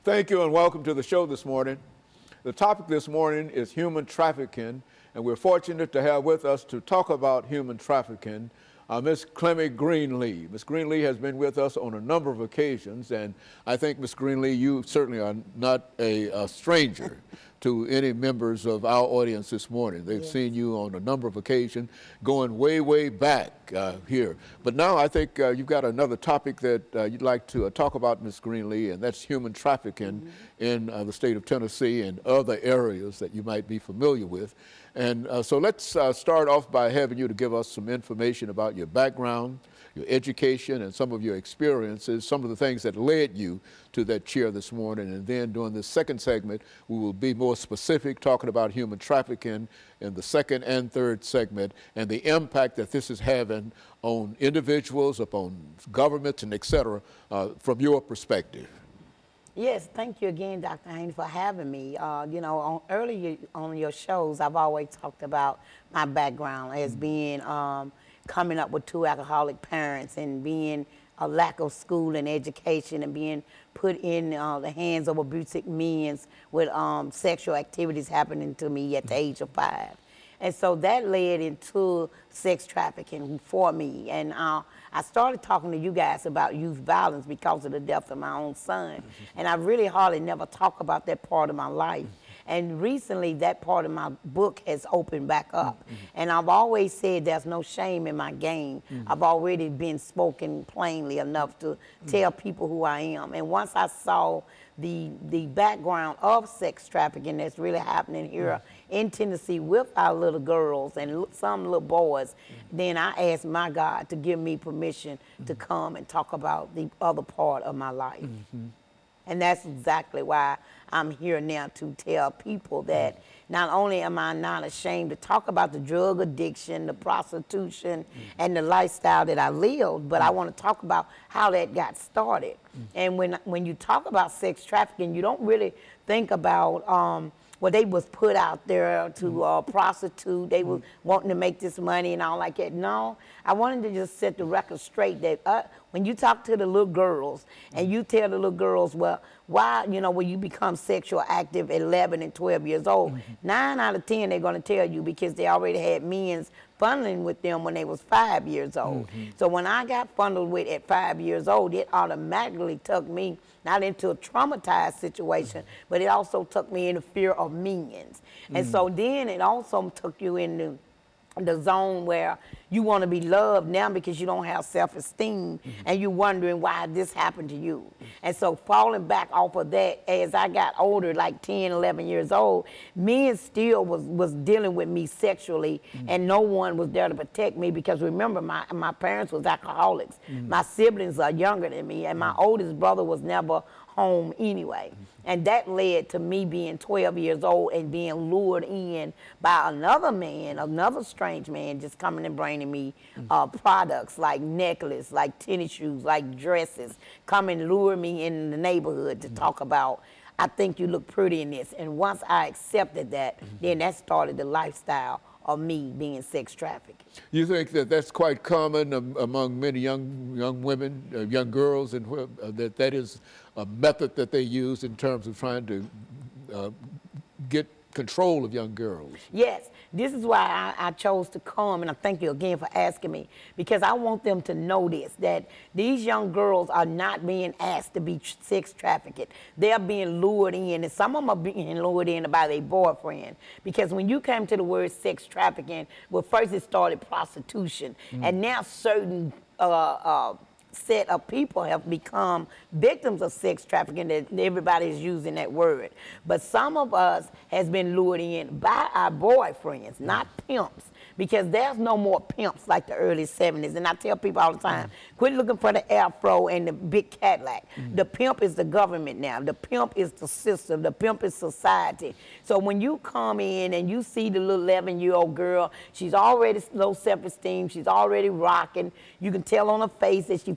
Thank you and welcome to the show this morning. The topic this morning is human trafficking, and we're fortunate to have with us to talk about human trafficking Ms. CGreenlee4. Ms. CGreenlee4 has been with us on a number of occasions, and I think, Ms. CGreenlee4, you certainly are not a stranger to any members of our audience this morning. They've seen you on a number of occasions, going way, way back here. But now I think you've got another topic that you'd like to talk about, Ms. CGreenlee4, and that's human trafficking in the state of Tennessee and other areas that you might be familiar with. And so let's start off by having you to give us some information about your background, your education, and some of your experiences, some of the things that led you to that chair this morning. And then during this second segment, we will be more specific, talking about human trafficking in the second and third segment and the impact that this is having on individuals, upon governments, and et cetera, from your perspective. Yes, thank you again, Dr. Haynes, for having me. You know, earlier on your shows, I've always talked about my background as being coming up with two alcoholic parents and being a lack of school and education and being put in the hands of abusive men with sexual activities happening to me at the age of 5. And so that led into sex trafficking for me. And I started talking to you guys about youth violence because of the death of my own son. And I really hardly never talk about that part of my life. And recently, that part of my book has opened back up. And I've always said there's no shame in my game. I've already been spoken plainly enough to tell people who I am. And once I saw the background of sex trafficking that's really happening here in Tennessee with our little girls and some little boys, then I asked my God to give me permission to come and talk about the other part of my life. And that's exactly why I'm here now, to tell people that not only am I not ashamed to talk about the drug addiction, the prostitution, and the lifestyle that I lived, but I want to talk about how that got started. And when you talk about sex trafficking, you don't really think about well, they was put out there to prostitute. They was wanting to make this money and all like that. No, I wanted to just set the record straight that when you talk to the little girls and you tell the little girls, well, why, you know, when you become sexual active at 11 and 12 years old, 9 out of 10 they're going to tell you because they already had men funneling with them when they was 5 years old. So when I got funneled with at 5 years old, it automatically took me not into a traumatized situation, but it also took me in the fear of minions. And so then it also took you into the zone where you want to be loved now because you don't have self-esteem and you're wondering why this happened to you. And so falling back off of that, as I got older, like 10, 11 years old, men still was dealing with me sexually and no one was there to protect me because remember, my parents was alcoholics. My siblings are younger than me and my oldest brother was never home anyway. And that led to me being 12 years old and being lured in by another man, another strange man, just coming and bringing me products like necklaces, like tennis shoes, like dresses, come and lure me in the neighborhood to talk about, I think you look pretty in this. And once I accepted that, then that started the lifestyle of me being sex trafficked. You think that that's quite common among many young women, young girls, and that is a method that they use in terms of trying to get control of young girls? Yes, this is why I chose to come, and I thank you again for asking me, because I want them to know this, that these young girls are not being asked to be sex trafficked. They're being lured in, and some of them are being lured in by their boyfriend. Because when you came to the word sex trafficking, well, first it started prostitution, and now certain set of people have become victims of sex trafficking, that everybody is using that word. But some of us has been lured in by our boyfriends, not pimps, because there's no more pimps like the early 70s. And I tell people all the time, quit looking for the afro and the big Cadillac. The pimp is the government now. The pimp is the system. The pimp is society. So when you come in and you see the little 11-year-old girl, she's already low self-esteem. She's already rocking. You can tell on her face that she